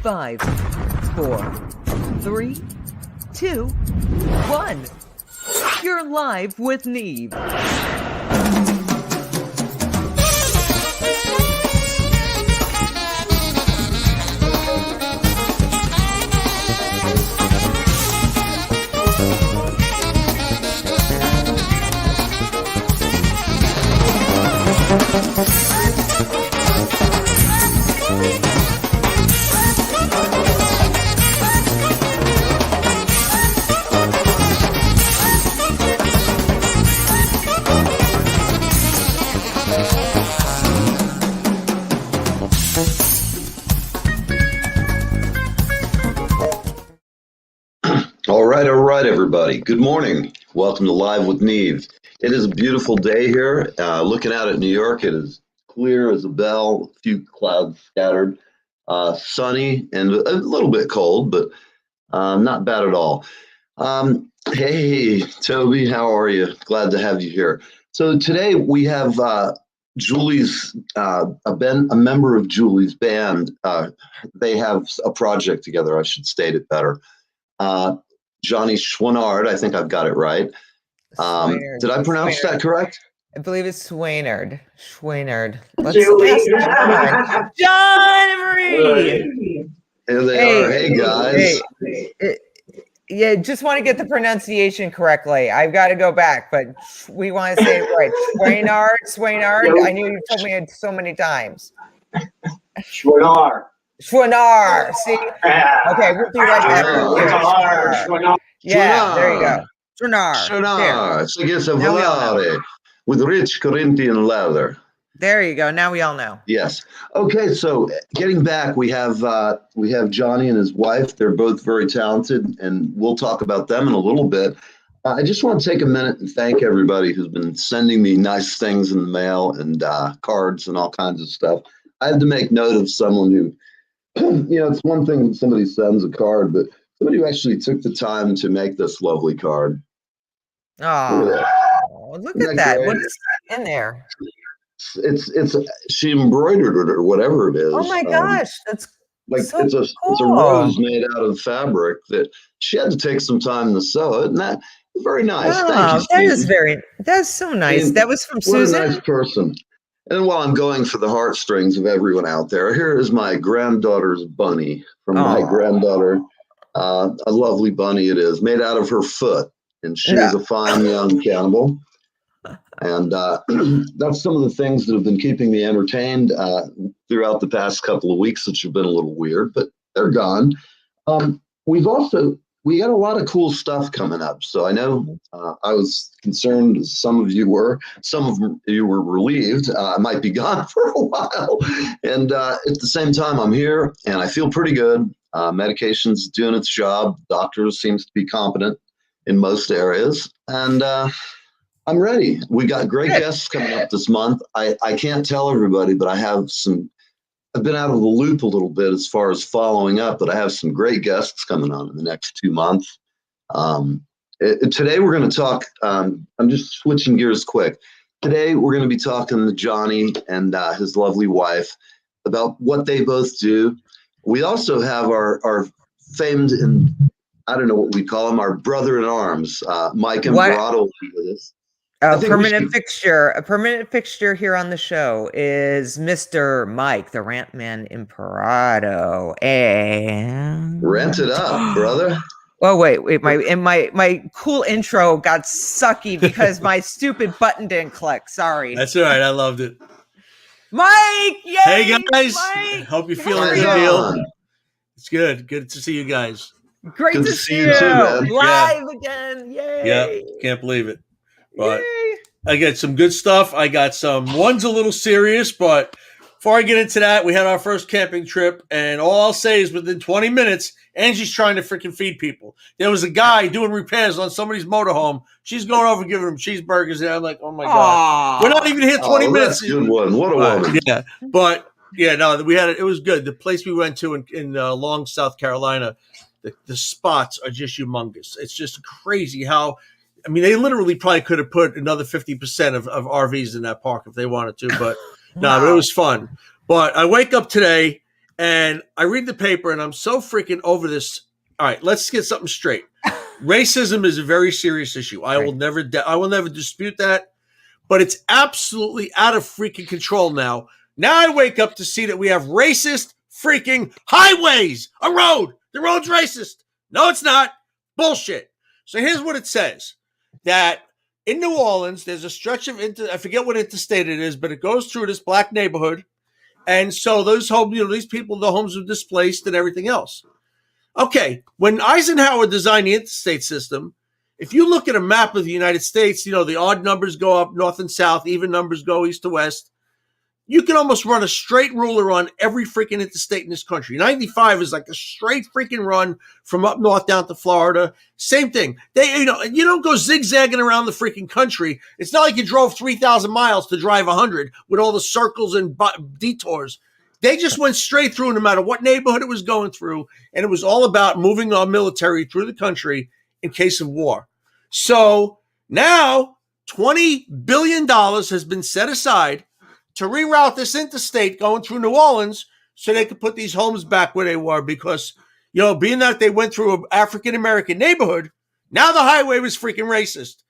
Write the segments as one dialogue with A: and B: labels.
A: 5, 4, 3, 2, 1. You're live with Neve.
B: All right, everybody. Good morning. Welcome to Live with Neve. It is a beautiful day here. Looking out at New York, it is clear as a bell, a few clouds scattered, sunny and a little bit cold, but not bad at all. Hey, Toby, how are you? Glad to have you here. So today we have Julie's, a member of Julie's band. They have a project together. I should state it better. Johnny Chouinard, I think I've got it right. Did I pronounce that correct?
A: I believe it's Chouinard. Chouinard. Julie. Johnny Marie.
B: Here they are. Hey, guys.
A: Yeah, just want to get the pronunciation correctly. I've got to go back, but we want to say it right. Chouinard. I knew you told me it so many times.
C: Chouinard.
A: See? Okay, we'll be right back.
C: Chouinard.
A: Yeah, there you go.
B: Chouinard. Chouinard. With rich Corinthian leather.
A: There you go. Now we all know.
B: Yes. Okay, so getting back, we have Johnny and his wife. They're both very talented, and we'll talk about them in a little bit. I just want to take a minute and thank everybody who's been sending me nice things in the mail and cards and all kinds of stuff. I had to make note of someone who, it's one thing when somebody sends a card, but somebody who actually took the time to make this lovely card.
A: Oh, look at that. What is in there?
B: It's she embroidered it or whatever it is.
A: Oh my gosh, that's
B: like
A: so
B: it's a rose made out of fabric that she had to take some time to sew it, and that very nice.
A: Oh,
B: thank you,
A: that's so nice. That was from Susan.
B: What a nice person. And while I'm going for the heartstrings of everyone out there, here is my granddaughter's bunny from my granddaughter. A lovely bunny it is, made out of her foot, and she is a fine young cannibal. And that's some of the things that have been keeping me entertained throughout the past couple of weeks, which have been a little weird, but they're gone. We got a lot of cool stuff coming up. So I know I was concerned, as some of you were relieved. I might be gone for a while. And at the same time, I'm here and I feel pretty good. Medication's doing its job. Doctors seems to be competent in most areas. And I'm ready. We got great guests coming up this month. I can't tell everybody, but I've been out of the loop a little bit as far as following up, but I have some great guests coming on in the next 2 months. Today we're going to talk, I'm just switching gears quick. Today we're going to be talking to Johnny and his lovely wife about what they both do. We also have our famed, and I don't know what we call him, our brother in arms, Mike Imparato with us.
A: A permanent fixture here on the show is Mr. Mike, the Rant Man Imparato. And
B: rant it up, brother.
A: Oh wait, my cool intro got sucky because my stupid button didn't click. Sorry.
D: That's all right. I loved it.
A: Mike, yay!
D: Hey guys,
A: Mike.
D: Hope you're feeling good deal. It's good to see you guys.
A: Great to see you too, man. Live again. Yay!
D: Yeah, can't believe it. But I got some good stuff. I got one's a little serious, but before I get into that, we had our first camping trip, and all I'll say is within 20 minutes, Angie's trying to freaking feed people. There was a guy doing repairs on somebody's motorhome. She's going over giving him cheeseburgers, and I'm like, oh my God. We're not even here 20 minutes.
B: That's a good one. What a woman.
D: Yeah. But yeah, no, it was good. The place we went to in Long, South Carolina, the spots are just humongous. It's just crazy how I mean, they literally probably could have put another 50% of RVs in that park if they wanted to, but no, but it was fun. But I wake up today and I read the paper, and I'm so freaking over this. All right, let's get something straight. Racism is a very serious issue. I will never dispute that, but it's absolutely out of freaking control now. Now I wake up to see that we have racist freaking highways, a road. The road's racist. No, it's not. Bullshit. So here's what it says. That in New Orleans, there's a stretch of, I forget what interstate it is, but it goes through this black neighborhood. And so those homes, these people, the homes were displaced and everything else. Okay, when Eisenhower designed the interstate system, if you look at a map of the United States, the odd numbers go up north and south, even numbers go east to west. You can almost run a straight ruler on every freaking interstate in this country. 95 is like a straight freaking run from up north down to Florida. Same thing. You don't go zigzagging around the freaking country. It's not like you drove 3,000 miles to drive 100 with all the circles and detours. They just went straight through no matter what neighborhood it was going through. And it was all about moving our military through the country in case of war. So now $20 billion has been set aside to reroute this interstate going through New Orleans so they could put these homes back where they were because, being that they went through an African-American neighborhood, now the highway was freaking racist.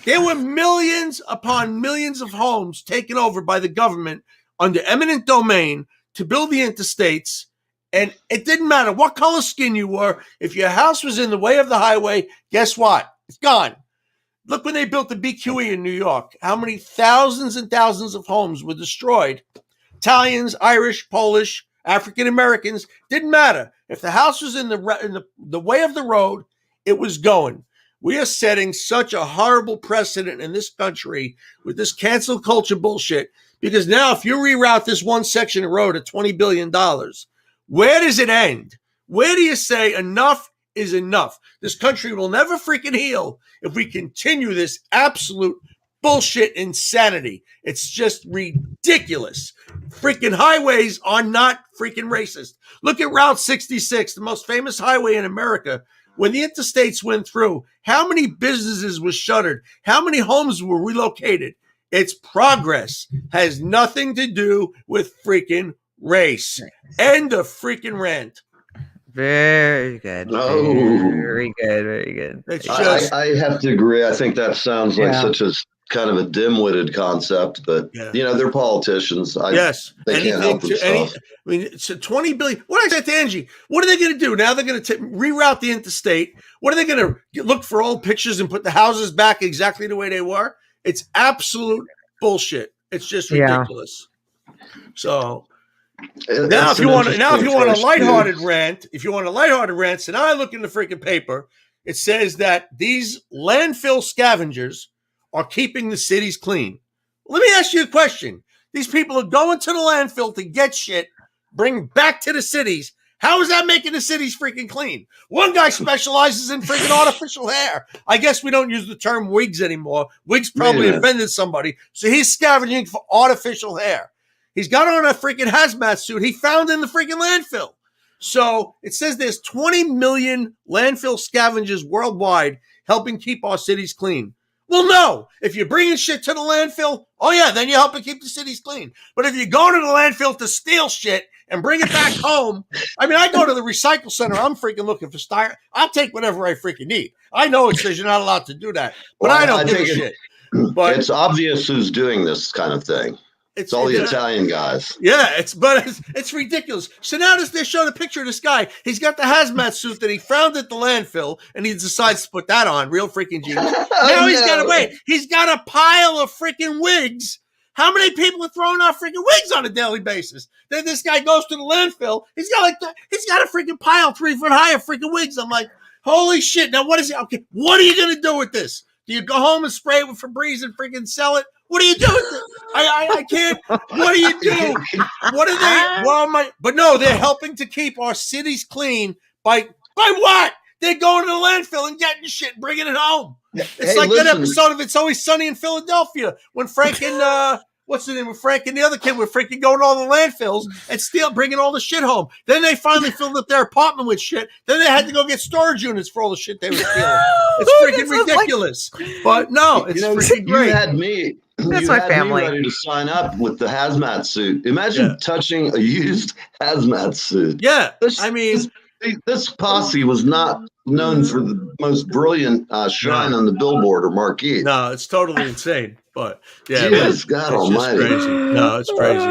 D: There were millions upon millions of homes taken over by the government under eminent domain to build the interstates, and it didn't matter what color skin you were. If your house was in the way of the highway, guess what? It's gone. Look when they built the BQE in New York, how many thousands and thousands of homes were destroyed. Italians, Irish, Polish, African Americans, didn't matter. If the house was in the way of the road, it was going. We are setting such a horrible precedent in this country with this cancel culture bullshit because now if you reroute this one section of road at $20 billion, where does it end? Where do you say enough is enough? This country will never freaking heal if we continue this absolute bullshit insanity. It's just ridiculous. Freaking highways are not freaking racist. Look at Route 66, the most famous highway in America. When the interstates went through, how many businesses were shuttered? How many homes were relocated? It's progress. Has nothing to do with freaking race. End of freaking rant.
A: Very good.
B: No.
A: Very good. Very good.
D: It's just,
B: I have to agree. I think that sounds like such a kind of a dim-witted concept, but they're politicians. They can't help themselves.
D: It's $20 billion. What I said to Angie, what are they going to do? Now they're going to reroute the interstate. What are they going to look for old pictures and put the houses back exactly the way they were? It's absolute bullshit. It's just ridiculous. So now if you want a lighthearted rant, so now I look in the freaking paper, it says that these landfill scavengers are keeping the cities clean. Let me ask you a question. These people are going to the landfill to get shit, bring back to the cities. How is that making the cities freaking clean? One guy specializes in freaking artificial hair. I guess we don't use the term wigs anymore. Wigs probably offended somebody. So he's scavenging for artificial hair. He's got on a freaking hazmat suit he found in the freaking landfill. So it says there's 20 million landfill scavengers worldwide helping keep our cities clean. Well, no. If you're bringing shit to the landfill, then you're helping keep the cities clean. But if you go to the landfill to steal shit and bring it back home, I go to the recycle center. I'm freaking looking for styrofoam. I'll take whatever I freaking need. I know it says you're not allowed to do that, but I don't give a shit. But
B: it's obvious who's doing this kind of thing. It's all the Italian guys.
D: Yeah, it's ridiculous. So now they showed a picture of this guy. He's got the hazmat suit that he found at the landfill, and he decides to put that on. Real freaking genius. Now he's got to wait. He's got a pile of freaking wigs. How many people are throwing out freaking wigs on a daily basis? Then this guy goes to the landfill. He's got a freaking pile 3 foot high of freaking wigs. I'm like, holy shit. Now what is it? Okay, what are you gonna do with this? Do you go home and spray it with Febreze and freaking sell it? What do you do with it? I can't. What do you do? What are they? Well, but no, they're helping to keep our cities clean by what? They're going to the landfill and getting shit and bringing it home. It's like that episode of It's Always Sunny in Philadelphia when Frank and what's the name of Frank and the other kid were freaking going to all the landfills and bringing all the shit home. Then they finally filled up their apartment with shit. Then they had to go get storage units for all the shit they were stealing. It's freaking ridiculous. But no, it's freaking great.
A: That's
B: you
A: my
B: had
A: family.
B: me ready to sign up with the hazmat suit. Imagine touching a used hazmat suit.
D: Yeah,
B: This posse was not known for the most brilliant shine on the billboard or marquee.
D: No, it's totally insane. But yeah,
B: Yes, God
D: it's just
B: Almighty.
D: crazy. No, it's crazy.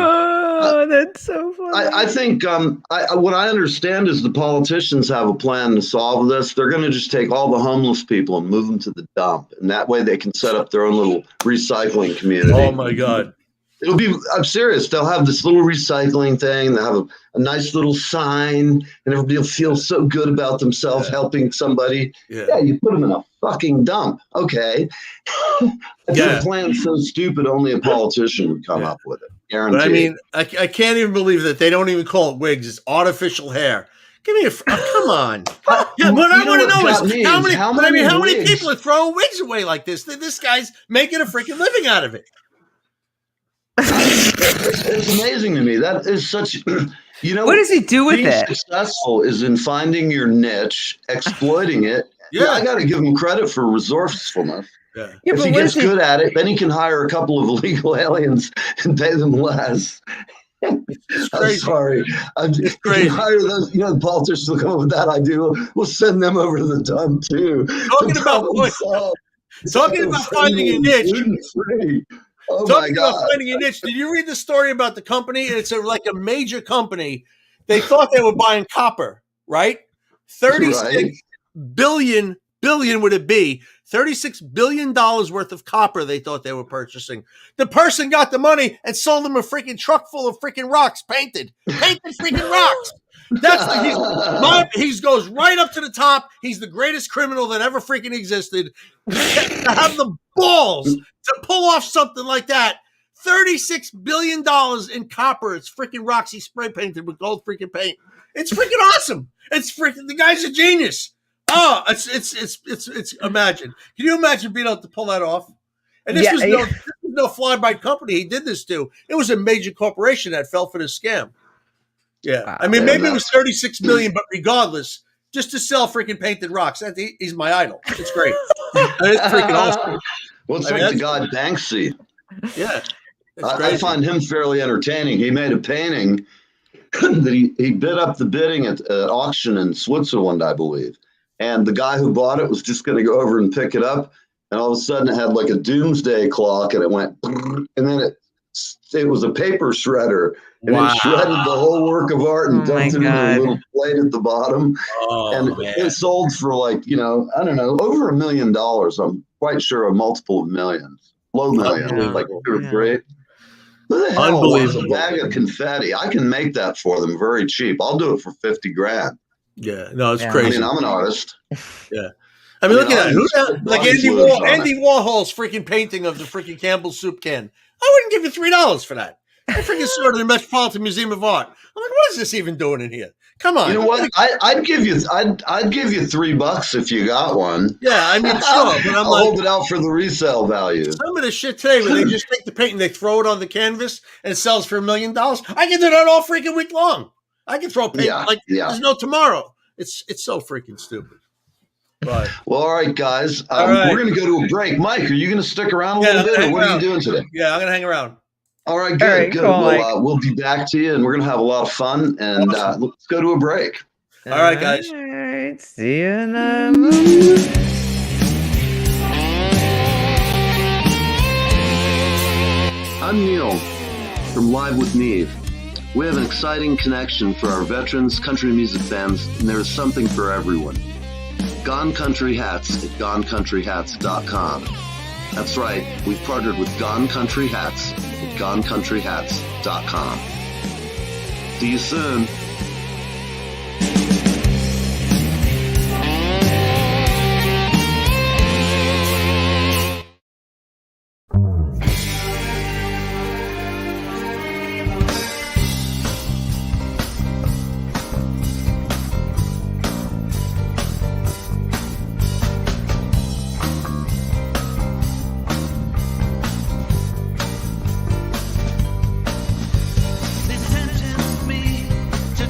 A: Oh, that's so funny.
B: I think what I understand is the politicians have a plan to solve this. They're going to just take all the homeless people and move them to the dump, and that way they can set up their own little recycling community.
D: Oh my God.
B: I'm serious. They'll have this little recycling thing. They'll have a nice little sign, and everybody will feel so good about themselves helping somebody. Yeah, you put them in a fucking dump. Okay. The plan's so stupid, only a politician would come up with it. Guaranteed.
D: But I mean, I can't even believe that they don't even call it wigs. It's artificial hair. Give me come on. Yeah, what I want to know is how many people are throwing wigs away like this? This guy's making a freaking living out of it.
B: It's amazing to me. That is such,
A: what does he do with
B: being
A: it?
B: Successful is in finding your niche, exploiting it. Yeah, I got to give him credit for resourcefulness.
D: Yeah.
B: If he gets good at it, then he can hire a couple of illegal aliens and pay them less. I'm sorry. It's crazy. Hire those, the politicians will come up with that idea. We'll send them over to the dump too.
D: Talking about finding a niche.
B: Oh
D: talking
B: my God.
D: about finding a niche. Did you read the story about the company? It's like a major company. They thought they were buying copper, right? 36 billion would it be? $36 billion worth of copper they thought they were purchasing. The person got the money and sold them a freaking truck full of freaking rocks, painted freaking rocks. He goes right up to the top. He's the greatest criminal that ever freaking existed. To have the balls to pull off something like that. $36 billion in copper. It's freaking rocks he spray painted with gold freaking paint. It's freaking awesome. It's freaking, the guy's a genius. Oh, it's imagine. Can you imagine being able to pull that off? And this was no fly-by company he did this to. It was a major corporation that fell for this scam. Yeah. Wow. I mean, maybe it was 36 million, but regardless, just to sell freaking painted rocks. He's my idol. It's great. It's freaking awesome.
B: Well, it's like the god Banksy.
D: Yeah.
B: I find him fairly entertaining. He made a painting that he bid up the bidding at auction in Switzerland, I believe. And the guy who bought it was just going to go over and pick it up. And all of a sudden it had like a doomsday clock and it went, and then it was a paper shredder. And it shredded the whole work of art and dumped it in a little plate at the bottom. It sold for like, I don't know, over $1 million. I'm quite sure a multiple of millions. Low millions, like 2 or 3. Who the hell wants a bag of confetti? I can make that for them very cheap. I'll do it for $50,000.
D: Yeah, no, it's crazy.
B: I mean, I'm an artist.
D: Yeah. I mean, look at that. Like Andy Warhol's freaking painting of the freaking Campbell's soup can. I wouldn't give you $3 for that. I freaking saw it in the Metropolitan Museum of Art. I'm like, what is this even doing in here? Come on.
B: You know what? I'd give you $3 if you got one.
D: Yeah, I mean, sure, but
B: I'll hold it out for the resale value.
D: Some of the shit today where they just take the paint and they throw it on the canvas and it sells for $1 million. I can do that all freaking week long. I can throw paint there's no tomorrow. It's so freaking stupid. Right.
B: Well, all right, guys. We're going to go to a break. Mike, are you going to stick around a little bit, or what are you doing today?
D: Yeah, I'm going to hang around.
B: All right, good. Cool, we'll be back to you, and we're going to have a lot of fun. And let's go to a break.
D: All right, guys.
A: All right. See you in a moment.
B: I'm Neil from Live with Neve. We have an exciting connection for our veterans, country music fans, and there is something for everyone. Gone Country Hats at GoneCountryHats.com. That's right, we've partnered with Gone Country Hats at GoneCountryHats.com. See you soon.
E: They sentenced me to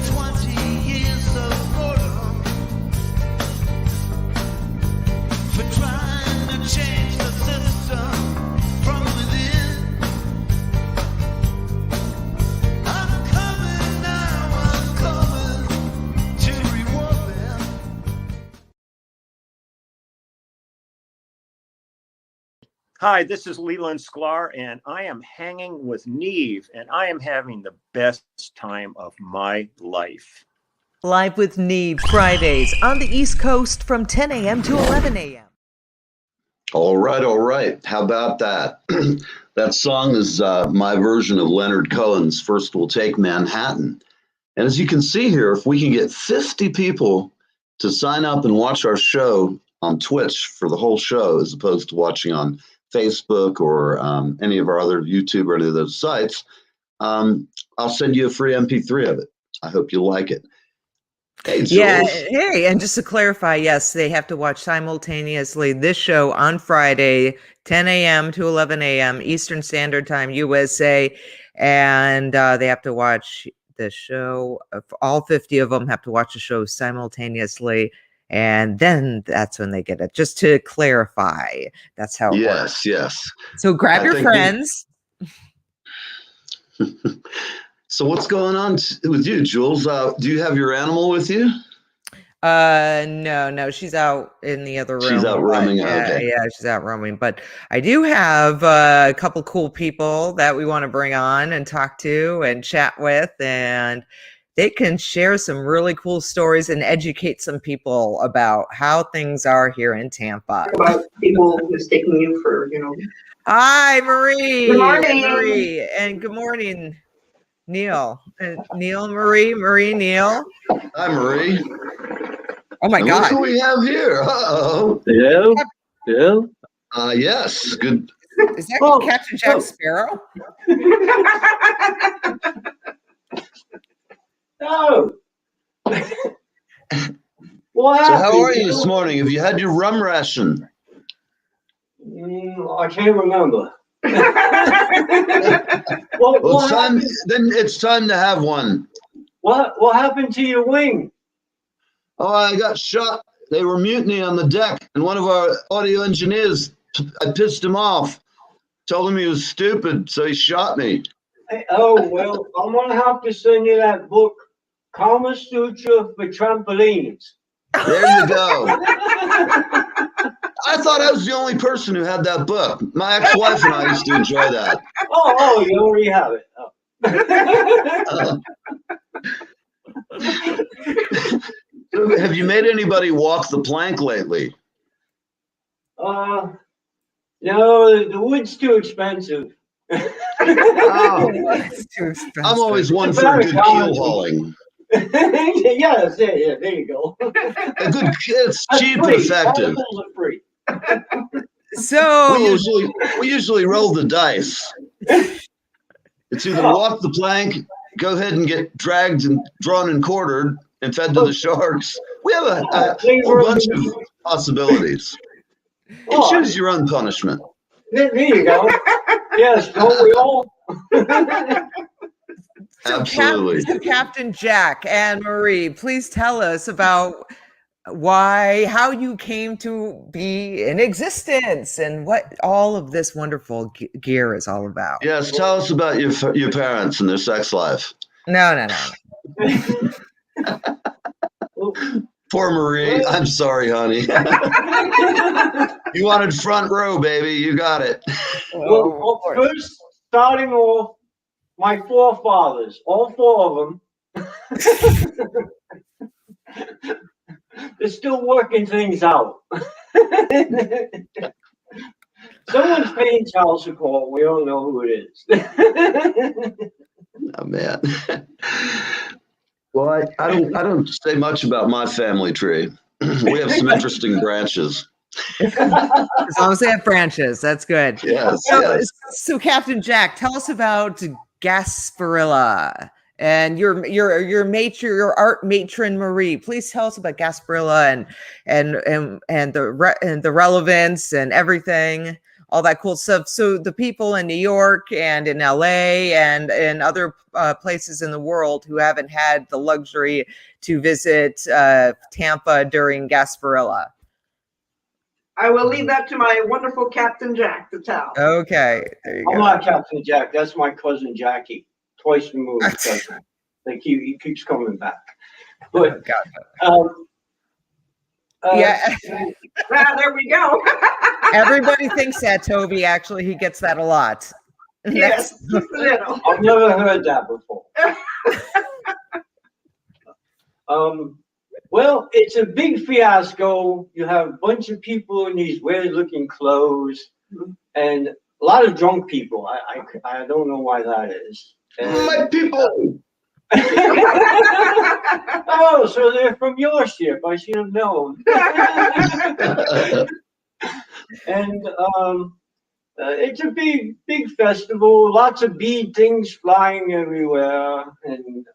E: Hi, this is Leland Sklar, and I am hanging with Neve, and I am having the best time of my life.
A: Live with Neve Fridays on the East Coast from 10 a.m. to 11 a.m.
B: All right, all right. How about that? That song is my version of Leonard Cohen's First We'll Take Manhattan. And as you can see here, if we can get 50 people to sign up and watch our show on Twitch for the whole show, as opposed to watching on Facebook or any of our other YouTube or any of those sites, I'll send you a free MP3 of it. I hope you like it. Hey, Jules.
A: Yeah, hey, and just to clarify, yes, they have to watch simultaneously this show on Friday, 10 a.m. to 11 a.m. Eastern Standard Time, USA, and they have to watch the show. All 50 of them have to watch the show simultaneously, and then that's when they get it. Just to clarify, that's how it works.
B: Yes.
A: So grab your friends.
B: So what's going on with you, Jules? Do you have your animal with you?
A: No, she's out in the other room.
B: She's out roaming.
A: Okay. Yeah, she's out roaming. But I do have a couple cool people that we want to bring on and talk to and chat with, and they can share some really cool stories and educate some people about how things are here in Tampa.
F: About people mistaking you for,
A: Hi, Marie.
F: Good morning.
A: Marie, and good morning, Neil. Neil, Marie, Neil.
B: Hi, Marie.
A: Oh my God!
B: Look who we have here. Uh-oh.
G: Yeah.
B: Yes. Good.
A: Is that Captain Jack Sparrow?
C: No.
B: So how are you this morning? Have you had your rum ration?
C: I can't remember.
B: Well, it's time. Then it's time to have one.
C: What happened to your wing?
B: Oh, I got shot. They were mutiny on the deck, and one of our audio engineers, I pissed him off. Told him he was stupid, so he shot me.
C: Oh, well, I'm going to have to send you that book, Kama Sutra for Trampolines.
B: There you go. I thought I was the only person who had that book. My ex-wife and I used to enjoy that.
C: Oh, you already have it.
B: So have you made anybody walk the plank lately?
C: No, the wood's too expensive.
A: It's too expensive.
B: I'm always one for good keel hauling.
C: Yeah, there you go.
B: It's cheap and effective.
C: Free.
A: So
B: we usually roll the dice. It's either walk the plank, go ahead and get dragged and drawn and quartered and fed to the sharks. We have a whole bunch of possibilities. You choose your own punishment.
C: There you go. Yes, don't we all?
B: Absolutely.
A: So Captain Jack and Marie, please tell us about how you came to be in existence and what all of this wonderful gear is all about.
B: Yes, tell us about your parents and their sex life.
A: No.
B: Poor Marie. I'm sorry, honey. You wanted front row, baby. You got it.
C: Well, first, starting off, my forefathers, all four of them, they're still working things out. Someone's paying child support. We don't know who it is.
B: Oh, man. Well, I don't say much about my family tree. We have some interesting branches.
A: As long as they have branches, that's good.
B: Yes.
A: So Captain Jack, tell us about Gasparilla and your art matron Marie. Please tell us about Gasparilla and the relevance and everything, all that cool stuff. So the people in New York and in LA and in other places in the world who haven't had the luxury to visit Tampa during Gasparilla.
F: I will leave that to my wonderful Captain Jack to tell.
A: Okay, there you go.
C: I'm not Captain Jack. That's my cousin Jackie. Twice removed cousin. He keeps coming back. But
A: Yeah.
F: There we go.
A: Everybody thinks that, Toby. Actually, he gets that a lot.
F: Yes, just a little.
C: I've never heard that before. Well, it's a big fiasco. You have a bunch of people in these weird-looking clothes, and a lot of drunk people. I don't know why that is.
B: My people.
C: Oh, so they're from your ship. I should have known. And it's a big festival. Lots of bead things flying everywhere, and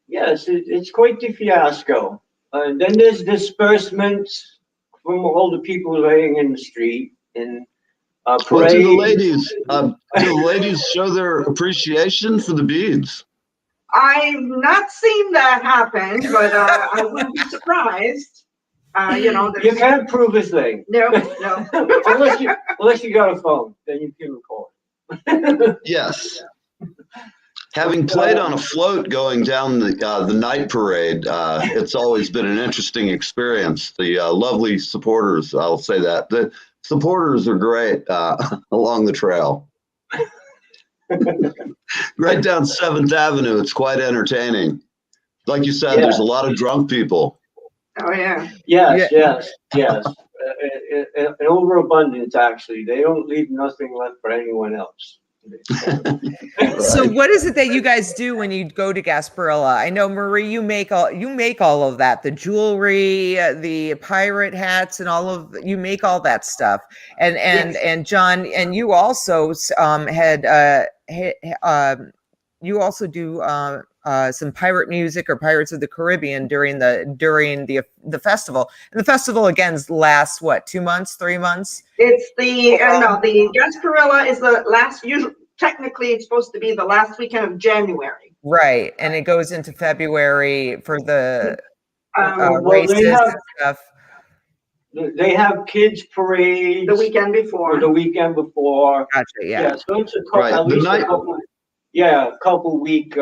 C: yes, it's quite the fiasco. Then there's disbursements from all the people laying in the street, and
B: What
C: parades.
B: do the ladies? Do the ladies show their appreciation for the beads?
F: I've not seen that happen, but I wouldn't be surprised.
C: You can't prove a thing.
F: No.
C: unless you got a phone, then you can record.
B: Yes. Having played on a float going down the night parade, it's always been an interesting experience. The lovely supporters, I'll say that. The supporters are great along the trail. Right down 7th Avenue, it's quite entertaining. Like you said, there's a lot of drunk people.
F: Oh, yeah.
C: Yes. An overabundance, actually. They don't leave nothing left for anyone else.
A: So what is it that you guys do when you go to Gasparilla? I know, Marie, you make all of that, the jewelry, the pirate hats, and you make all that stuff. And John, and you also you also do some pirate music or Pirates of the Caribbean during the festival. And the festival again lasts what, 2 months, 3 months?
F: It's the Gasparilla is the last. Usually, technically, it's supposed to be the last weekend of January.
A: Right, and it goes into February for the
C: Well,
A: races and stuff.
C: they have kids parades
F: The weekend before.
C: the weekend before.
A: Gotcha. Yeah.
C: So it's a couple,
B: Right,
C: at
B: the
C: least
B: night-
C: a couple week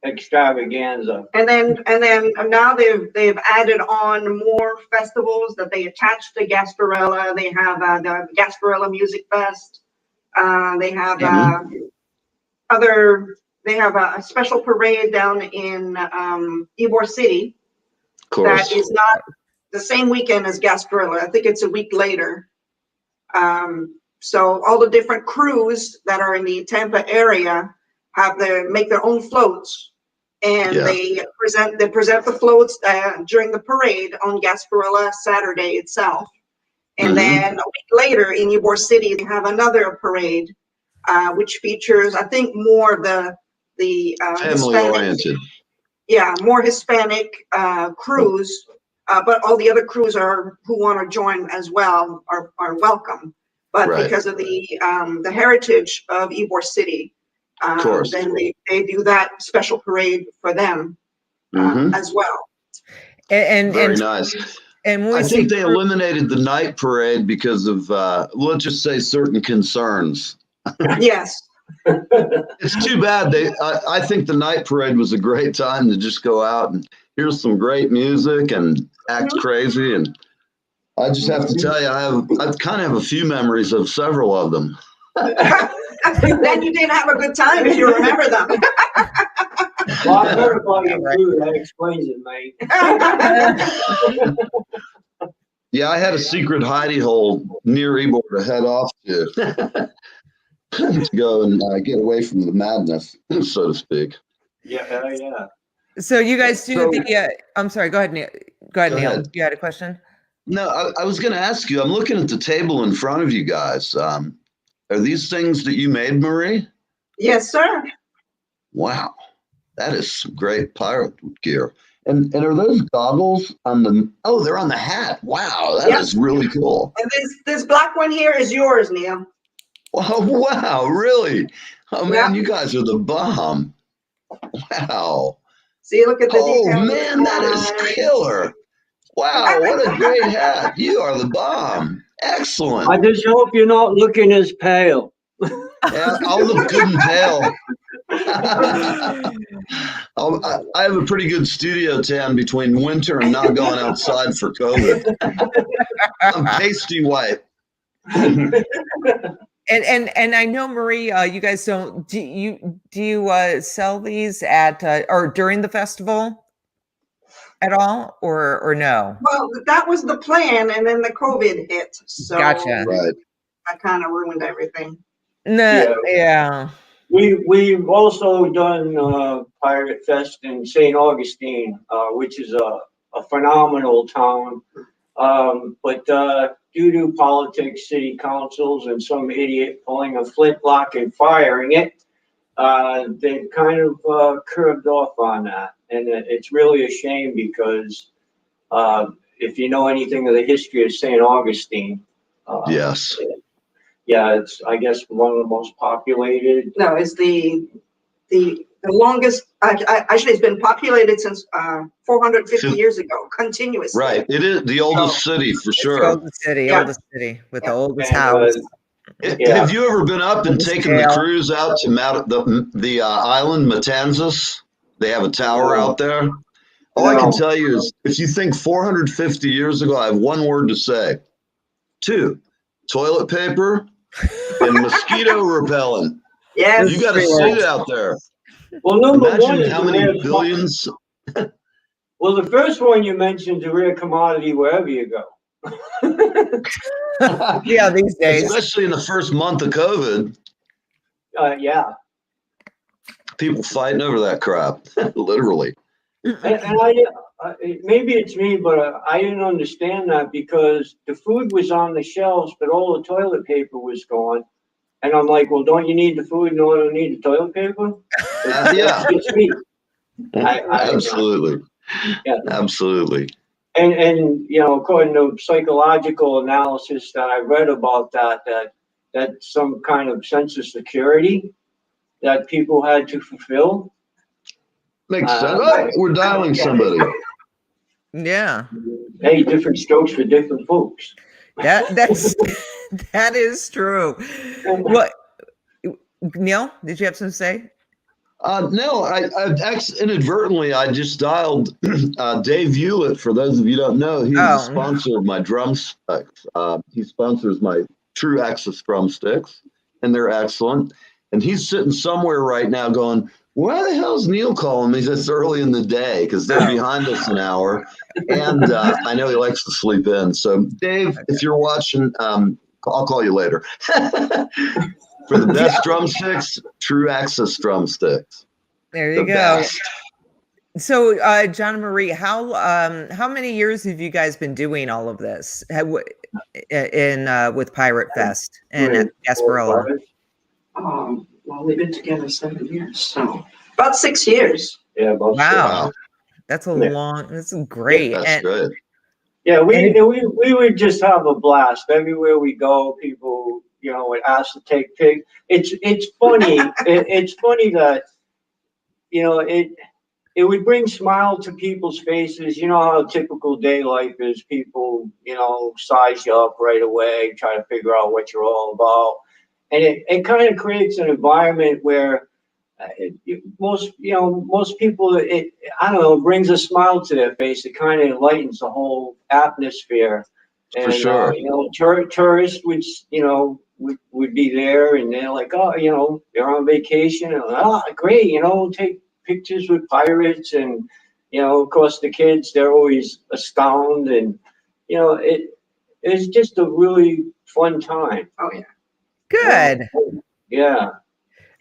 C: extravaganza.
F: And then now they've added on more festivals that they attach to Gasparilla. They have the Gasparilla Music Fest. They have they have a special parade down in Ybor City.
B: Of course.
F: That is not the same weekend as Gasparilla. I think it's a week later. So all the different crews that are in the Tampa area make their own floats, and they present the floats during the parade on Gasparilla Saturday itself. And then a week later in Ybor City, they have another parade, which features, I think, more of the
B: Family oriented.
F: Yeah, more Hispanic crews, but all the other crews who want to join as well are welcome. But because of the heritage of Ybor City, then they do that special parade for them as well.
B: And very nice.
A: And
B: I think they eliminated the night parade because of let's just say certain concerns.
F: Yes.
B: It's too bad. I think the night parade was a great time to just go out and hear some great music and act crazy. And I just have to tell you, I kind of have a few memories of several of them.
F: Then you didn't have a good time if you remember them.
C: Well, I've heard about you too. That explains it, mate.
B: Yeah, I had a secret hidey hole near Ybor to head off to. To go and get away from the madness, so to speak.
C: Yeah.
A: So you guys do I'm sorry. Go ahead, Neil. Neil. You had a question?
B: No, I was going to ask you. I'm looking at the table in front of you guys. Are these things that you made, Marie?
F: Yes, sir.
B: Wow, that is some great pirate gear. And are those goggles on the? Oh, they're on the hat. Wow, that is really cool.
F: And this black one here is yours, Neil.
B: Oh, wow, really? Oh, man, you guys are the bomb. Wow.
F: See, look at the details.
B: Oh, man, that is killer. Wow, what a great hat. You are the bomb. Excellent.
C: I just hope you're not looking as pale.
B: Yeah, I'll look good and pale. I have a pretty good studio tan between winter and not going outside for COVID. I'm pasty white.
A: And I know, Marie, you guys don't, do you sell these at or during the festival at all, or no?
F: Well, that was the plan, and then the COVID hit, so
A: Gotcha.
B: Right.
F: that kind of ruined everything.
A: No, yeah.
C: We've also done Pirate Fest in St. Augustine, which is a phenomenal town. But due to politics, city councils, and some idiot pulling a flintlock and firing it, they've kind of curved off on that. And it's really a shame because if you know anything of the history of St. Augustine,
B: Yes.
C: yeah, it's, I guess, one of the most populated.
F: No, it's the longest, actually it's been populated since 450 years ago, continuously.
B: Right. It is the oldest city for
A: It's
B: sure.
A: the oldest city,
F: Yeah.
A: oldest city with the
F: Yeah.
A: oldest
C: And,
A: house.
C: Yeah.
B: Have you ever been up and
A: Oldest
B: taken the
A: jail.
B: cruise out to the island Matanzas? They have a tower
C: No.
B: out there. All I can
C: No.
B: tell you is, if you think 450 years ago, I have one word to say. 2, toilet paper and mosquito repellent.
F: Yes.
B: You got to see it out there.
C: Well, number one
B: Imagine
C: is
B: how
C: a
B: many
C: rare
B: billions.
C: Well, the first one you mentioned is a rare commodity wherever you go.
A: Yeah, these days.
B: Especially in the first month of COVID,
C: Yeah.
B: people fighting over that crap, literally.
C: And maybe it's me, but I didn't understand that because the food was on the shelves, but all the toilet paper was gone. And I'm like, well, don't you need the food in order to need the toilet paper?
B: Yeah.
C: It's me. I don't know.
B: Absolutely.
C: Yeah.
B: Absolutely.
C: And you know, according to psychological analysis that I read about that some kind of sense of security that people had to fulfill.
B: Makes sense. Oh, we're dialing somebody.
A: Yeah,
C: Hey, different strokes for different folks.
A: that's that is true. What, Neil? Did you have something to say?
B: No, I inadvertently, I just dialed Dave Hewlett. For those of you who don't know, he's the sponsor of my drumsticks. He sponsors my True Axis drumsticks, and they're excellent. And he's sitting somewhere right now going, why the hell's Neil calling me this early in the day? Because they're behind us an hour. And I know he likes to sleep in. So, Dave, if you're watching, I'll call you later. For the best drumsticks, True Axis drumsticks.
A: There you go.
B: Best.
A: So, John and Marie, how many years have you guys been doing all of this with Pirate Fest and at Gasparilla?
F: Well, we've been together 7 years, so about 6 years.
C: Yeah, about
A: Wow, that's a long. That's great.
B: That's good.
C: Yeah, we would just have a blast everywhere we go. People, you know, would ask to take pics. It's funny. It's funny that, you know, it would bring smile to people's faces. You know how a typical day life is. People, you know, size you up right away, try to figure out what you're all about, and it kind of creates an environment where most people, I don't know, brings a smile to their face. It kind of enlightens the whole atmosphere. And,
B: For sure.
C: You know, tourists would be there, and they're like, oh, you know, they're on vacation, and great, you know, take pictures with pirates, and you know, of course, the kids, they're always astounded, and you know, it's just a really fun time.
F: Oh yeah.
A: Good.
C: Yeah.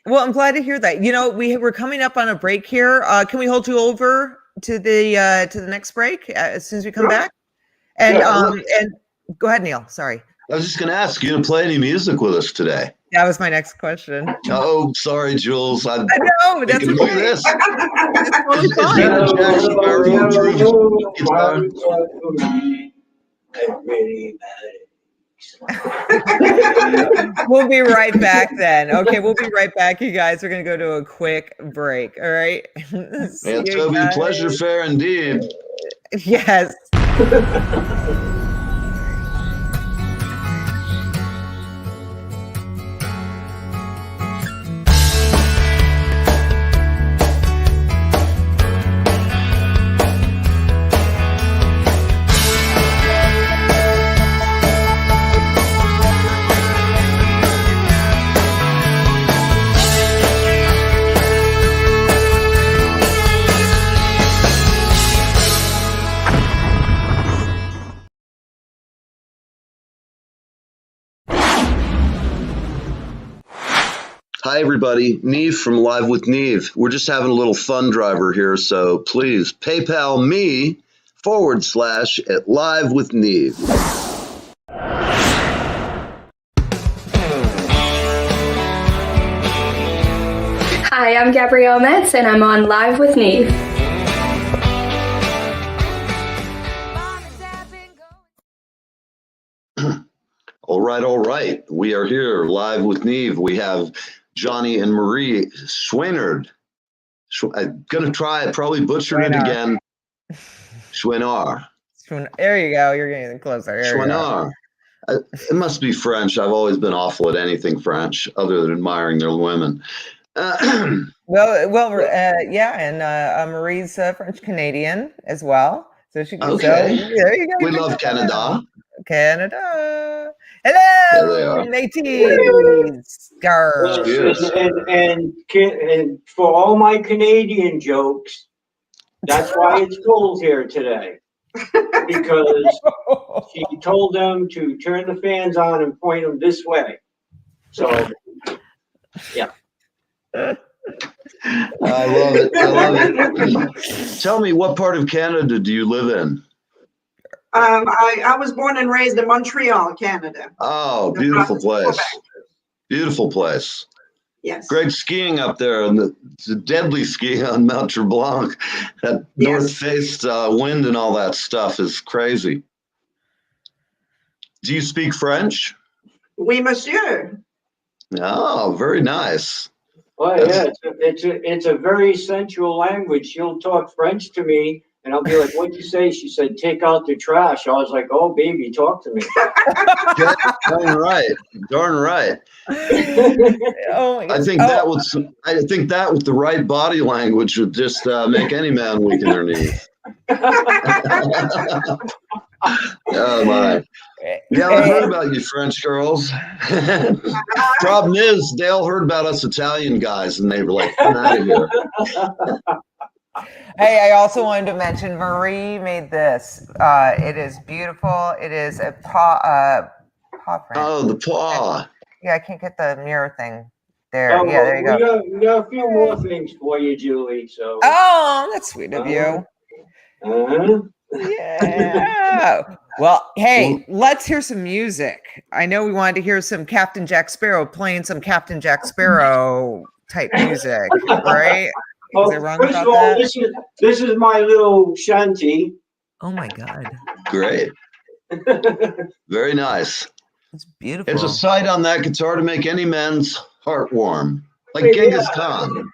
A: Well, I'm glad to hear that. You know, we're coming up on a break here. Can we hold you over to the next break as soon as we come back? And and go ahead, Neil. Sorry.
B: I was just going to ask you to play any music with us today.
A: That was my next question.
B: Oh, sorry, Jules. I
A: know that's
B: can
A: okay.
B: do this.
A: That's totally
B: Is that
A: fine.
B: a Jack Sparrow true guitar?
A: We'll be right back then. Okay, we'll be right back, you guys. We're going to go to a quick break. All right. See
B: Man,
A: you
B: Toby,
A: guys.
B: pleasure fair indeed.
A: Yes.
B: Hi, everybody. Neve from Live with Neve. We're just having a little fun driver here, so please PayPal me / at Live with Neve.
G: Hi, I'm Gabrielle Metz, and I'm on Live with Neve.
B: All right. We are here live with Neve. We have Johnny and Marie Chouinard. I'm going to try it, probably butchered it again. Chouinard.
A: There you go. You're getting closer.
B: Chouinard. It must be French. I've always been awful at anything French other than admiring their women.
A: Yeah, and Marie's French Canadian as well. So she can.
B: Okay.
A: So, there you go.
B: We love Canada.
A: Canada. Hello, mateys.
C: And for all my Canadian jokes, that's why it's cold here today. Because she told them to turn the fans on and point them this way. So, yeah.
B: I love it. Tell me, what part of Canada do you live in?
F: I was born and raised in Montreal, Canada.
B: Oh, beautiful place. Beautiful place.
F: Yes.
B: Great skiing up there, and the deadly skiing on Mount Tremblant. That north-faced wind and all that stuff is crazy. Do you speak French?
F: Oui, monsieur.
B: Oh, very nice.
C: Well, yeah, it's a very sensual language. She'll talk French to me, and I'll be like, "What'd you say?" She said, "Take out the trash." I was like, "Oh, baby, talk to me."
B: Darn right.
A: Oh my God.
B: I think that with the right body language would just make any man weak in their knees. Oh my. Yeah, I heard about you French girls. Problem is, they all heard about us Italian guys, and they were like, "Come out of here."
A: Hey, I also wanted to mention Marie made this. It is beautiful. It is a paw print.
B: Oh, the paw.
A: Yeah, I can't get the mirror thing there.
C: Oh,
A: yeah, there you go.
C: We got a few more things for you, Julie. So.
A: Oh, that's sweet of you. Yeah. Well, hey, let's hear some music. I know we wanted to hear some Captain Jack Sparrow playing some Captain Jack Sparrow type music, right?
C: Well,
A: Is I wrong
C: first
A: about
C: of all,
A: that?
C: this is my little shanty.
A: Oh my God.
B: Great. Very nice.
A: It's beautiful.
B: It's a sight on that guitar to make any man's heart warm. Like Genghis Khan.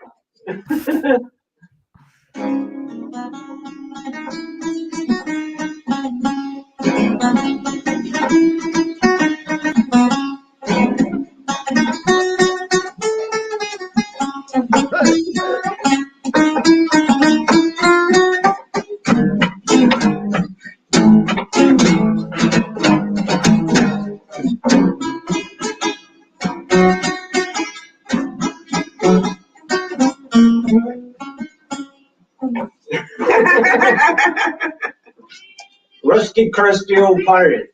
C: Rusty, crusty old pirate.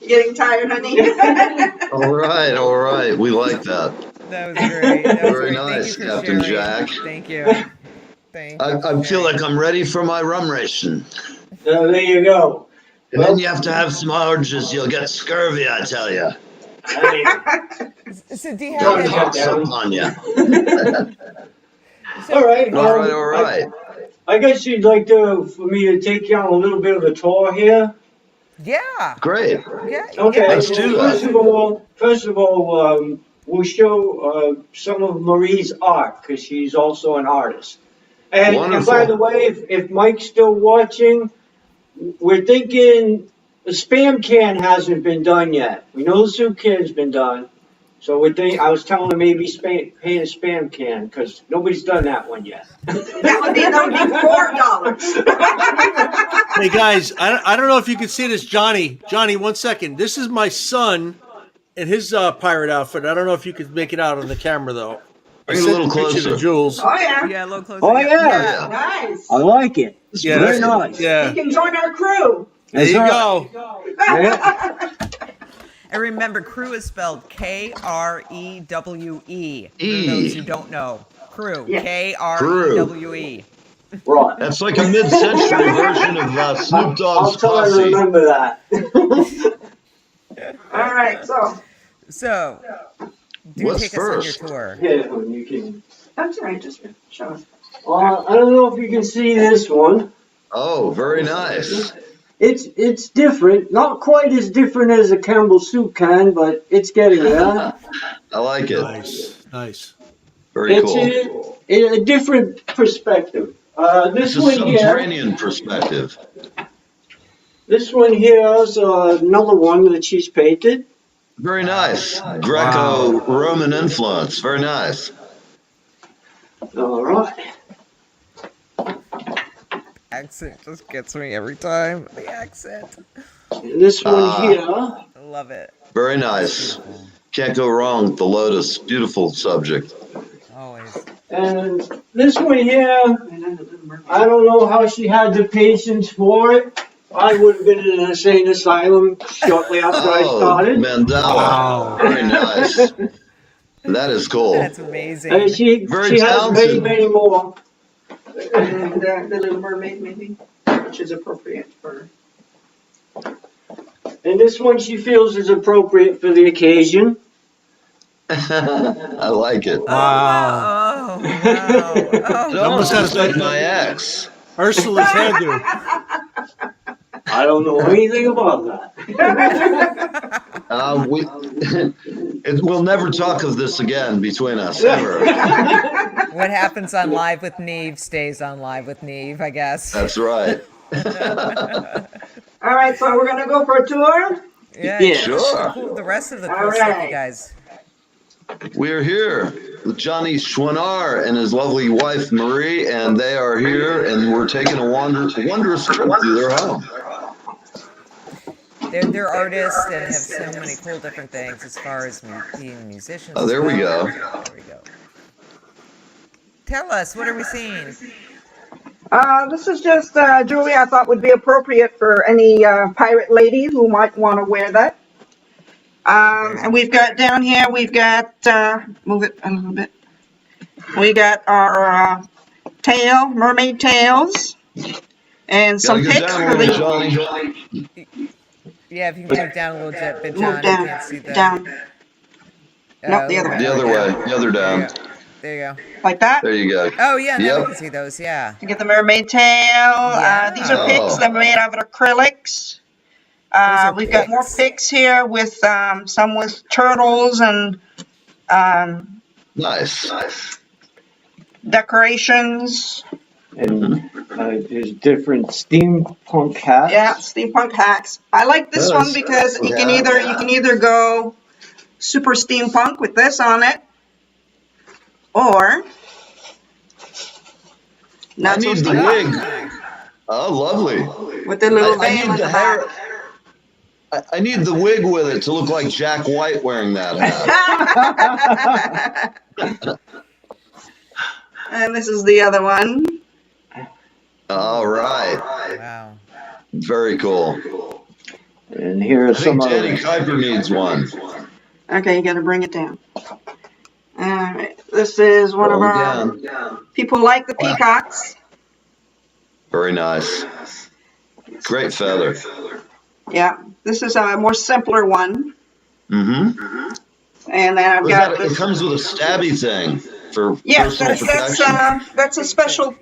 F: You getting tired, honey?
B: All right. We like that.
A: That was great. That was
B: Very
A: great.
B: nice,
A: Thank you for
B: Captain
A: sharing.
B: Jack.
A: Thank you. Thank you.
B: I feel like I'm ready for my rum ration.
C: There you go.
B: And then you have to have some oranges. You'll get scurvy, I tell you.
A: So do you
B: Don't
A: have
B: talk so on you.
C: All right.
B: All right.
C: I guess you'd like for me to take you on a little bit of a tour here.
A: Yeah.
B: Great.
A: Yeah.
C: Okay.
B: Let's do that.
C: First of all, we'll show some of Marie's art because she's also an artist. And by the way, if Mike's still watching, we're thinking the spam can hasn't been done yet. We know the soup can's been done. So I was telling him maybe paint a spam can because nobody's done that one yet.
F: That would be $4.
D: Hey guys, I don't know if you can see this, Johnny. Johnny, 1 second. This is my son in his pirate outfit. I don't know if you could make it out on the camera though.
B: Bring it a little closer.
D: Jules.
F: Oh yeah.
A: Yeah, a little closer.
C: Oh yeah.
F: Nice.
C: I like it.
D: Yeah,
C: Very nice.
D: Yeah.
F: You can join our crew.
D: There you go.
C: Yeah.
A: And remember, crew is spelled Krewe. For those who don't know, crew.
F: Yeah.
A: Krewe.
C: Right.
B: That's like a mid-century version of Snoop Dogg's
C: I'll try to
B: posse.
C: remember that.
F: All right.
A: So, do
B: What's
A: take
B: first?
A: us on your tour.
C: Yeah, when you can.
F: That's all right. Just show us.
C: I don't know if you can see this one.
B: Oh, very nice.
C: It's different, not quite as different as a Campbell soup can, but it's getting there.
B: I like it.
D: Nice.
B: Very
C: It's
B: cool.
C: a different perspective. This
B: It's a
C: one here,
B: subterranean perspective.
C: this one here is another one that she's painted.
B: Very nice. Greco-Roman influence. Very nice.
C: All right.
A: Accent just gets me every time. The accent.
C: And this one here.
A: I love it.
B: Very nice. Can't go wrong with the lotus. Beautiful subject.
A: Always.
C: And this one here, I don't know how she had the patience for it. I would have been in an insane asylum shortly after I started.
B: Mandela.
D: Wow.
B: Very nice. That is cool.
A: That's amazing.
C: And she
B: Very
C: has many,
B: talented.
C: many more.
F: And the Little Mermaid, maybe, which is appropriate for.
C: And this one she feels is appropriate for the occasion.
B: I like it.
D: Wow.
A: Oh, wow.
B: It
A: Oh,
B: almost has like my ex.
D: Ursula's hairdo.
C: I don't know anything about that.
B: We'll never talk of this again between us, ever.
A: what happens on Live with Neve stays on Live with Neve, I guess.
B: That's right.
F: All right, so we're gonna go for a tour.
A: Yeah,
B: Sure.
A: The rest of the
F: All
A: cool stuff,
F: right.
A: you guys.
B: We're here with Johnny Chouinard and his lovely wife Marie, and they are here, and we're taking a wondrous trip through their home.
A: They're artists and have so many cool different things as far as being musicians.
B: Oh, there we go.
A: There we go. Tell us, what are we seeing?
F: This is just jewelry I thought would be appropriate for any pirate lady who might want to wear that. And we've got down here, we've got, move it a little bit. We got our mermaid tails, and some
B: Gotta go
F: pics
B: down
F: for
B: a little,
F: the.
B: Johnny.
A: Yeah, if you can move down a little bit, John,
F: Move
A: I can't see
F: down,
A: the...
F: Nope, the other way.
B: The other way, the other down.
A: There you go.
F: Like that.
B: There you go.
A: Oh, yeah, now
B: Yep.
A: we can see those, yeah.
F: You get the mermaid tail. These are pics that are made out of acrylics. We've got more pics here with some with turtles and
B: Nice.
F: decorations.
C: And there's different steampunk hats.
F: Yeah, steampunk hats. I like this
B: Yes.
F: one because you can either go super steampunk with this on it, or
B: I
F: not so
B: need the
F: steampunk
B: wig. Oh, lovely.
F: with the little
B: I
F: vein
B: need
F: on
B: the
F: the
B: hair.
F: back.
B: I need the wig with it to look like Jack White wearing that hat.
F: And this is the other one.
B: All right.
A: Wow.
B: Very cool.
C: And here are
B: I think
C: some
B: Danny
C: others.
B: Kuiper needs one.
F: Okay, you got to bring it down. All right, this is one of
B: Going
F: our
B: down.
F: people like the peacocks.
B: Very nice. Great feather.
F: Yeah, this is a more simpler one.
B: Mm-hmm.
F: And then I've got
B: It
F: this.
B: comes with a stabby thing for
F: Yes,
B: personal protection.
F: that's a special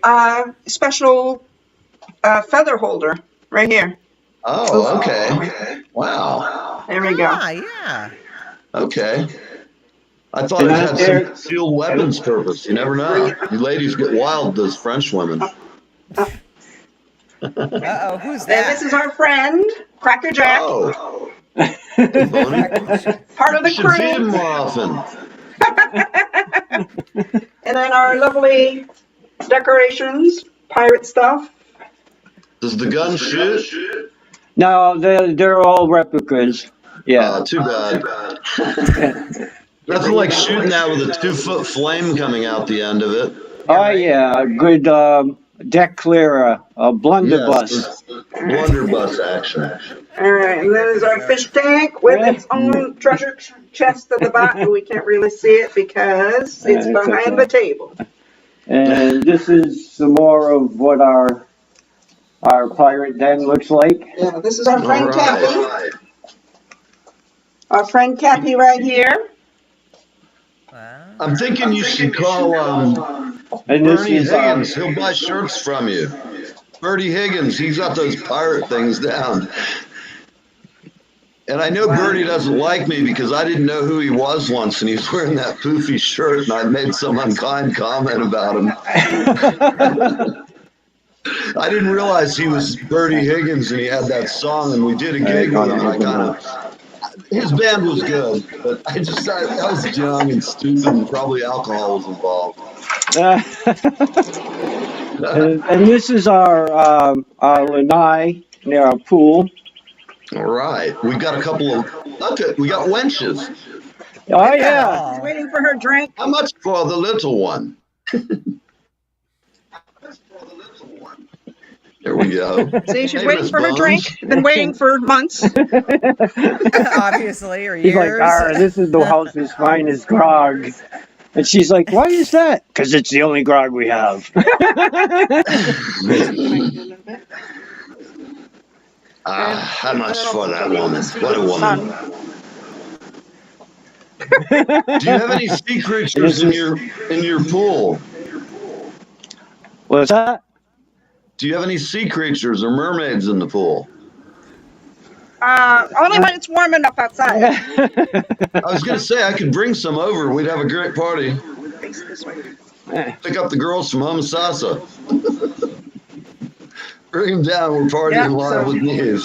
F: feather holder right here.
B: Oh, okay. Wow.
F: There we go.
A: Yeah.
B: Okay. I thought it had some concealed weapons purpose. You never know. You ladies get wild, those French women.
A: Uh-oh, who's
F: And this
A: that?
F: is our friend, Cracker Jack,
B: Oh.
F: part of the
B: Should feed him
F: crew.
B: more often.
F: And then our lovely decorations, pirate stuff.
B: Does the gun shoot?
C: No, they're all replicas. Yeah.
B: Too bad. Nothing like shooting that with a 2-foot flame coming out the end of it.
C: Oh yeah, good deck clearer, a blunderbuss.
B: Yes, blunderbuss action.
F: All right, and then there's our fish tank with its own treasure chest at the bottom. We can't really see it because it's behind the table.
C: And this is some more of what our pirate den looks like.
F: Yeah, this is our friend
B: All
F: Cappy.
B: right.
F: Our friend Cappy right here.
A: Wow.
B: I'm thinking you should call
C: And this
B: Bernie
C: is
B: Higgins. He'll buy shirts from you. Bertie Higgins, he's got those pirate things down. And I know Bertie doesn't like me because I didn't know who he was once, and he's wearing that poofy shirt, and I made some unkind comment about him. I didn't realize he was Bertie Higgins, and he had that song, and we did a gig with him. And his band was good, but I was young and stupid, and probably alcohol was involved.
C: and this is our lanai near our pool.
B: All right, we got a couple of. Okay, we got wenches.
C: Oh yeah.
F: She's waiting for her drink.
B: How much for the little one? There we go.
F: See, she's
B: Hey,
F: waiting
B: Miss
F: for her
B: Bones.
F: drink. She's been waiting for months.
A: Obviously, or
C: He's like,
A: years.
C: this is the house's finest grog. And she's like, why is that? Because it's the only grog we have.
B: How much for that woman? What a woman. Do you have any sea creatures in your pool?
C: What's that?
B: Do you have any sea creatures or mermaids in the pool?
F: Only when it's warm enough outside.
B: I was going to say I could bring some over. We'd have a great party. Pick up the girls from Homosassa. Bring them down. We're partying live with Neve.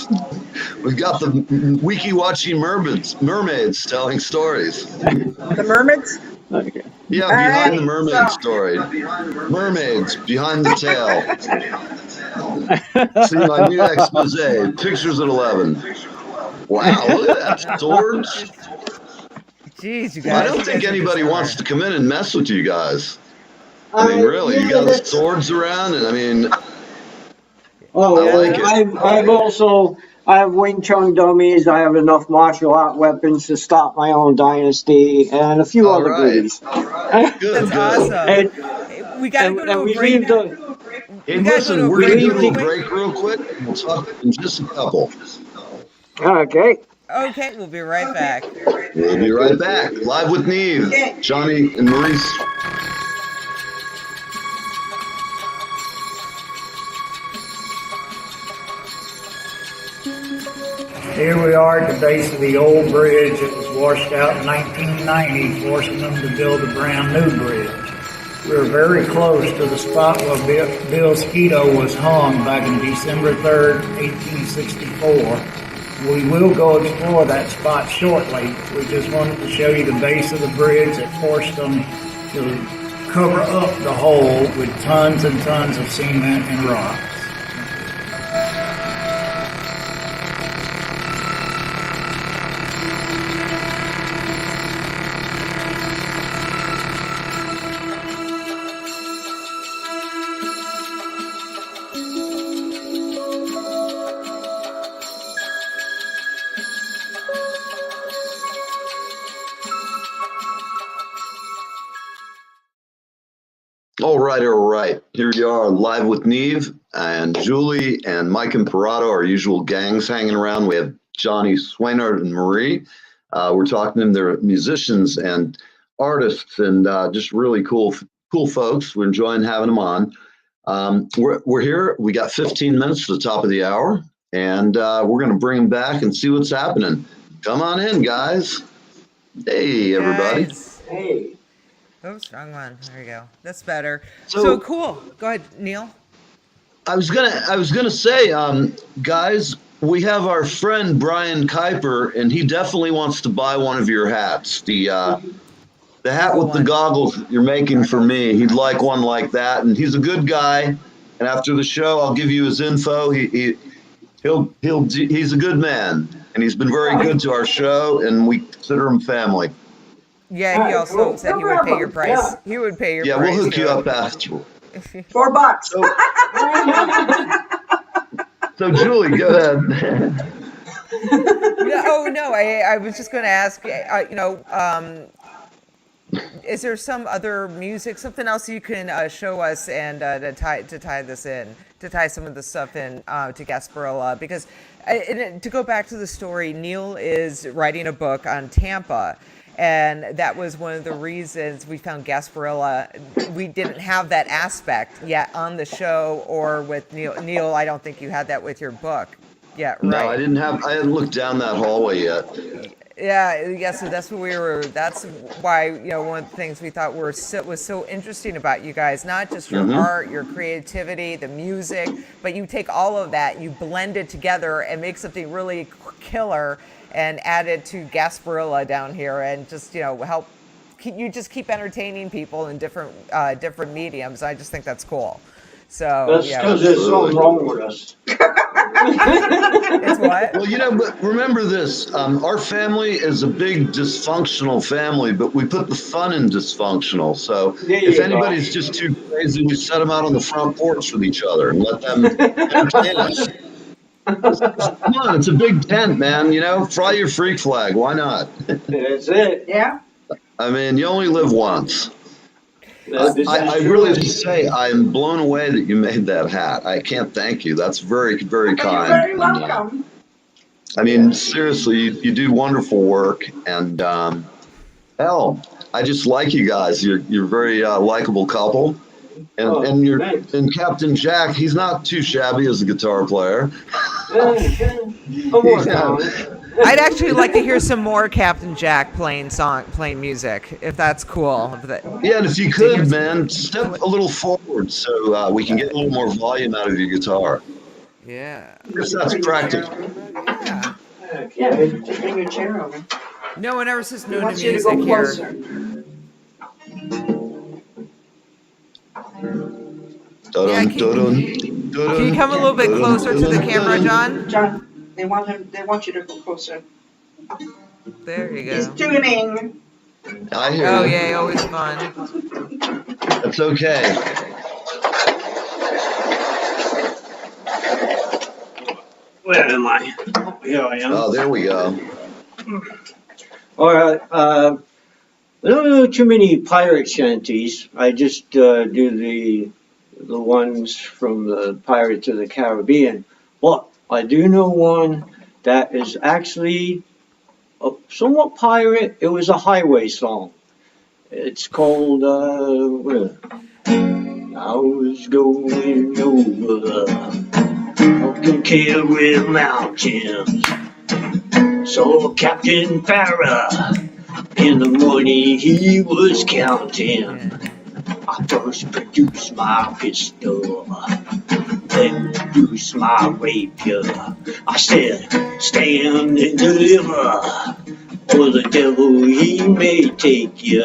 B: We've got the wiki-watching mermaids telling stories.
F: The mermaids?
C: Okay.
B: Yeah, behind the mermaid story. Mermaids, behind the tail. See my new expose. Pictures at 11. Wow, look at that. Swords.
A: Jeez, you guys.
B: I don't think anybody wants to come in and mess with you guys. I mean, really, you got swords around, and I mean,
C: Oh,
B: I like it.
C: I have Wing Chun dummies. I have enough martial art weapons to stop my own dynasty and a few other goodies.
B: Good,
A: That's
B: good.
A: awesome. We got to go to a break.
B: Hey,
A: We gotta
B: listen,
A: go to a
B: we're going to do a
A: break
B: little
A: real
B: break real quick. We'll talk in just a couple.
C: Okay.
A: Okay, we'll be right back.
B: We'll be right back. Live with Neve, Johnny, and Maurice.
H: Here we are at the base of the old bridge. It was washed out in 1990, forcing them to build a brand new bridge. We're very close to the spot where Bill Skeeto was hung back in December 3rd, 1864. We will go explore that spot shortly. We just wanted to show you the base of the bridge that forced them to cover up the hole with tons and tons of cement and rock.
B: All right, all right. Here you are live with Neve and Julie and Mike and Parado, our usual gangs hanging around. We have Johnny Chouinard and Marie. We're talking to them. They're musicians and artists and just really cool folks. We're enjoying having them on. We're here. We got 15 minutes to the top of the hour, and we're going to bring them back and see what's happening. Come on in, guys. Hey, everybody.
A: Guys.
C: Hey.
A: Oh, strong one. There you go. That's better. So cool. Go ahead, Neil.
B: I was gonna say, guys, we have our friend Brian Kuiper, and he definitely wants to buy one of your hats. The hat with the goggles that you're making for me. He'd like one like that, and he's a good guy. And after the show, I'll give you his info. He's a good man, and he's been very good to our show, and we consider him family.
A: Yeah, he also said he would pay your price. Yeah. He would pay your price.
B: Yeah, we'll hook you up after.
F: $4.
B: So Julie, go ahead.
A: I was just going to ask, is there some other music, something else you can show us and to tie this in, to tie some of the stuff in to Gasparilla? Because to go back to the story, Neil is writing a book on Tampa. And that was one of the reasons we found Gasparilla. We didn't have that aspect yet on the show or with Neil. Neil, I don't think you had that with your book yet, right?
B: No, I hadn't looked down that hallway yet.
A: Yeah. So that's what that's why, one of the things we thought was so interesting about you guys, not just your art, your creativity, the music, but you take all of that, you blend it together and make something really killer and add it to Gasparilla down here and just, help keep entertaining people in different mediums. I just think that's cool. So
C: that's because there's something wrong with us.
A: It's what?
B: Well, but remember this, our family is a big dysfunctional family, but we put the fun in dysfunctional. So if anybody's just too crazy, we set them out on the front porch with each other and let them entertain us. Come on, it's a big tent, man. Fly your freak flag. Why not?
C: That's it.
F: Yeah.
B: I mean, you only live once. I really just say I'm blown away that you made that hat. I can't thank you. That's very, very kind.
F: You're very welcome.
B: I mean, seriously, you do wonderful work, and hell, I just like you guys. You're a very likable couple. And Captain Jack, he's not too shabby as a guitar player.
A: I'd actually like to hear some more Captain Jack playing music, if that's cool.
B: Yeah, and if you could, man, step a little forward so we can get a little more volume out of your guitar.
A: Yeah.
B: I guess that's practical.
F: Yeah, just bring your chair over.
A: No one ever says no to
F: you
A: music
F: to go
A: here.
F: closer.
A: Can you come a little bit closer to the camera, John?
F: John, they want you to go closer.
A: There you go.
F: He's tuning.
B: I hear
A: you. Oh,
B: you.
A: yay, always fun.
B: That's okay.
C: Where am I? Here I am.
B: Oh, there we go.
C: All right. I don't know too many pirate shanties. I just do the ones from the Pirates of the Caribbean. But I do know one that is actually a somewhat pirate. It was a highway song. It's called, I was going over fucking Kerry Mountains. Saw Captain Farrah. In the morning he was counting. I first produced my pistol, then produced my rapier. I said, stand and deliver, or the devil he may take you.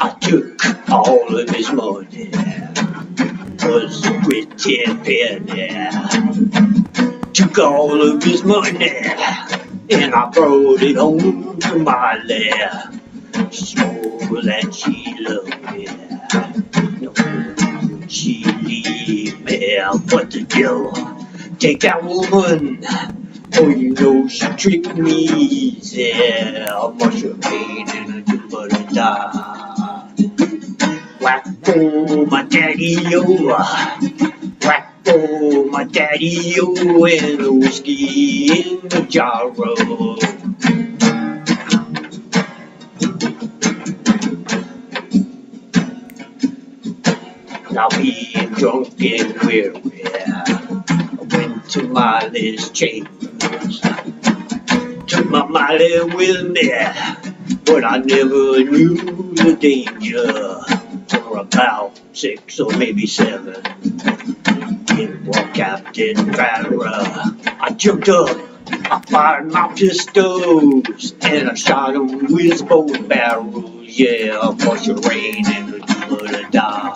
C: I took all of his money, was a pretty penny. Took all of his money, and I brought it home to my lair. She swore that she loved me, no, she leave me, but the devil take that woman Oh, you know she tricked me. Yeah, I must have paid in a da. Whack for my daddy-o. Whack for my daddy-o. And the whiskey in the jar. Now being drunk and weary, I went to Miley's chambers. Took my Miley with me, but I never knew the danger. For about 6 or maybe 7, in walked Captain Farrah. I jumped up, I fired my pistols, and I shot him with both barrels. Yeah, I pushed the rain and the da.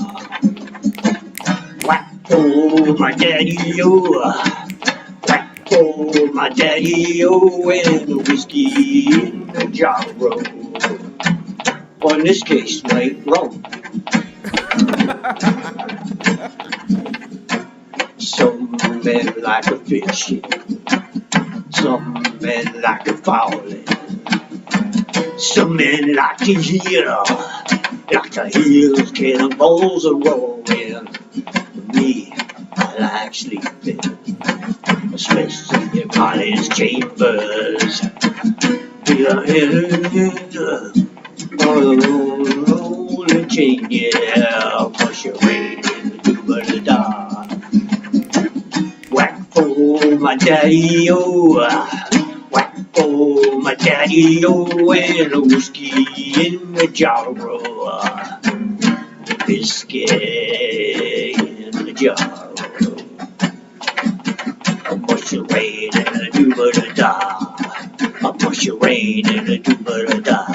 C: Whack for my daddy-o. Whack for my daddy-o. And the whiskey in the jar. On this case, right, wrong. Some men like a fishing, some men like a fowling, some men like to hear, like to hear cannonballs a rolling. Me, I like sleeping, especially in Molly's chambers. Rolling chain, yeah, push your way in the da. Whack for my daddy-o. Whack for my daddy-o. And the whiskey in the jar. The whiskey in the jar. I push your way in the da. I push your rain in the da.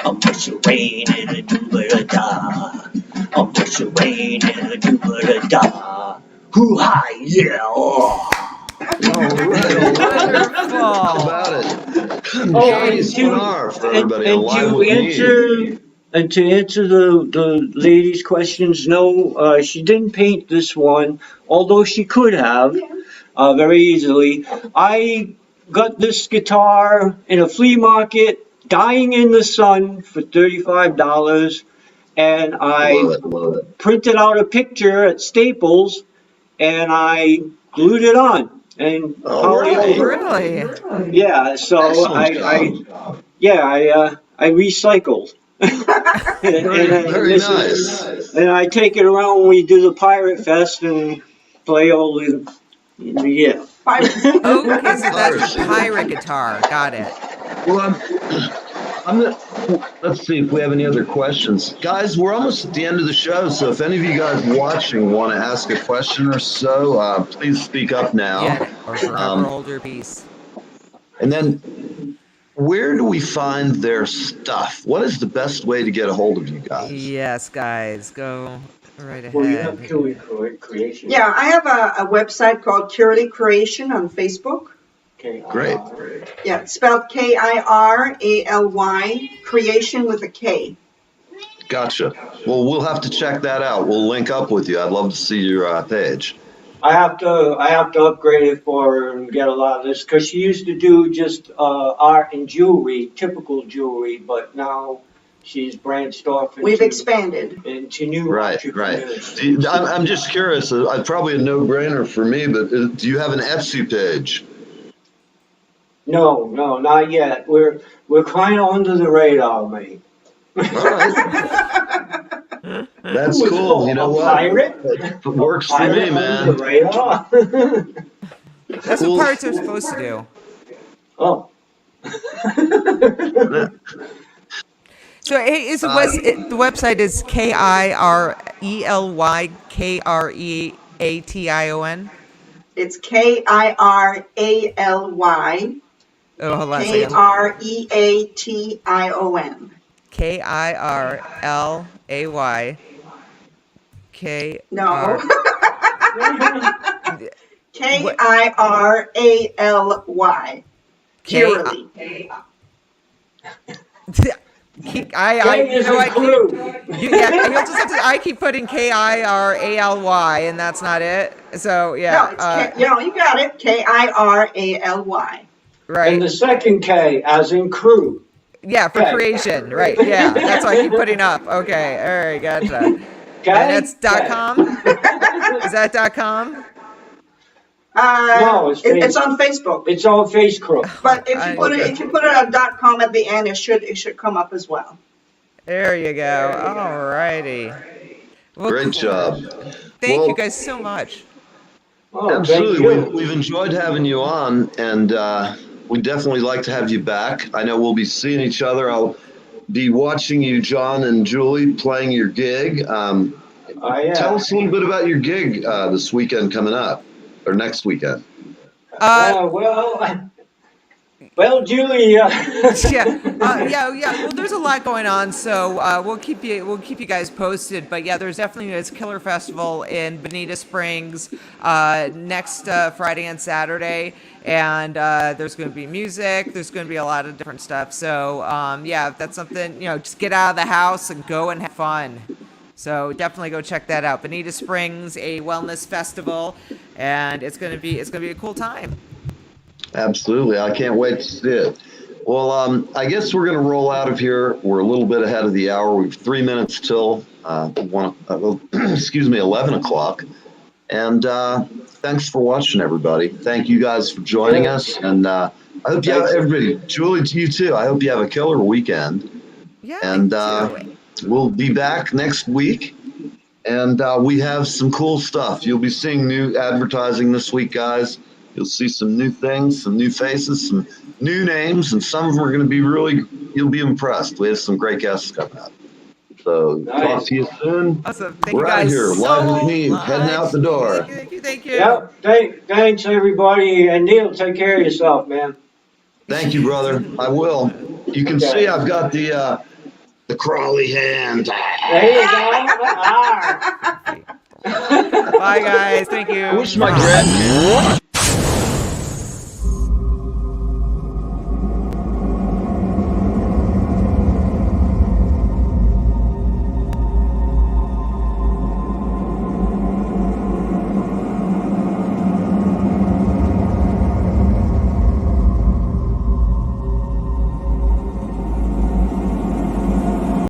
C: I push your rain in the da. I push your rain in the da. Hoo hi, yeah.
B: All right. How about it? Johnny Chouinard for everybody on Live with Neve.
C: And to answer the lady's questions, no, she didn't paint this one, although she could have very easily. I got this guitar in a flea market, dying in the sun for $35, and I printed out a picture at Staples, and I glued it on. And
A: Really?
C: Yeah, so I recycled.
B: Very nice.
C: And I take it around when we do the Pirate Fest and play all the, yeah.
A: Okay, so that's the pirate guitar. Got it.
B: Well, let's see if we have any other questions. Guys, we're almost at the end of the show, so if any of you guys watching want to ask a question or so, please speak up now.
A: Yeah, or forever hold your peace.
B: And then, where do we find their stuff? What is the best way to get a hold of you guys?
A: Yes, guys, go right ahead.
C: Well, you have Curly Creation.
F: Yeah, I have a website called Curly Creation on Facebook.
C: Okay.
B: Great.
F: Yeah, it's spelled Kirally, creation with a K.
B: Gotcha. Well, we'll have to check that out. We'll link up with you. I'd love to see your page.
C: I have to upgrade it for her and get a lot of this, because she used to do just art and jewelry, typical jewelry, but now she's branched off.
F: We've expanded
C: into new
B: Right. I'm just curious. Probably a no-brainer for me, but do you have an Etsy page?
C: No, not yet. We're kind of under the radar, mate.
B: All right. That's cool. You know what?
C: Pirate?
B: It works for me, man.
A: That's what pirates are supposed to do.
C: Oh.
A: So hey, the website is KIRELYKREATION.
F: It's KIRALY.
A: Oh, hold on a second.
F: KREATION.
A: KIRLAY.
F: No. KIRALY. Curly.
A: I keep putting Kirally, and that's not it. So yeah,
F: no, you got it. Kirally.
A: Right.
C: And the second K, as in crew.
A: Yeah, for creation, right? Yeah, that's why I keep putting up. Okay, all right, gotcha.
C: Okay.
A: And that's .com. Is that .com?
C: No,
F: it's on Facebook.
C: It's on Facebook.
F: But if you put it on .com at the end, it should come up as well.
A: There you go. All righty. Well,
B: Great job.
A: Thank you guys so much.
C: Oh,
B: absolutely. We've enjoyed having you on, and we'd definitely like to have you back. I know we'll be seeing each other. I'll be watching you, John and Julie, playing your gig.
C: Yeah.
B: Tell us a little bit about your gig this weekend coming up, or next weekend.
C: Well, Julie.
A: yeah. Well, there's a lot going on, so we'll keep you guys posted. But yeah, there's definitely this Killer Festival in Bonita Springs next Friday and Saturday, and there's going to be music. There's going to be a lot of different stuff. So yeah, if that's something, just get out of the house and go and have fun. So definitely go check that out. Bonita Springs, a wellness festival, and it's gonna be a cool time.
B: Absolutely, I can't wait to see it. Well, I guess we're gonna roll out of here. We're a little bit ahead of the hour. We've 3 minutes till 11 o'clock. And thanks for watching, everybody. Thank you guys for joining us, and I hope you have everybody. Julie, to you too. I hope you have a killer weekend.
A: Yeah.
B: And we'll be back next week, and we have some cool stuff. You'll be seeing new advertising this week, guys. You'll see some new things, some new faces, some new names, and some of them are going to be you'll be impressed. We have some great guests coming up. So talk to you soon.
A: Awesome. Thank
B: We're
A: you guys
B: out here,
A: so
B: live with Neve,
A: much.
B: heading out the door.
A: Thank you.
C: Yep. Thanks, everybody. And Neil, take care of yourself, man.
B: Thank you, brother. I will. You can see I've got the crawly hand.
C: There you go.
A: Bye, guys. Thank you.
B: I wish my grandparents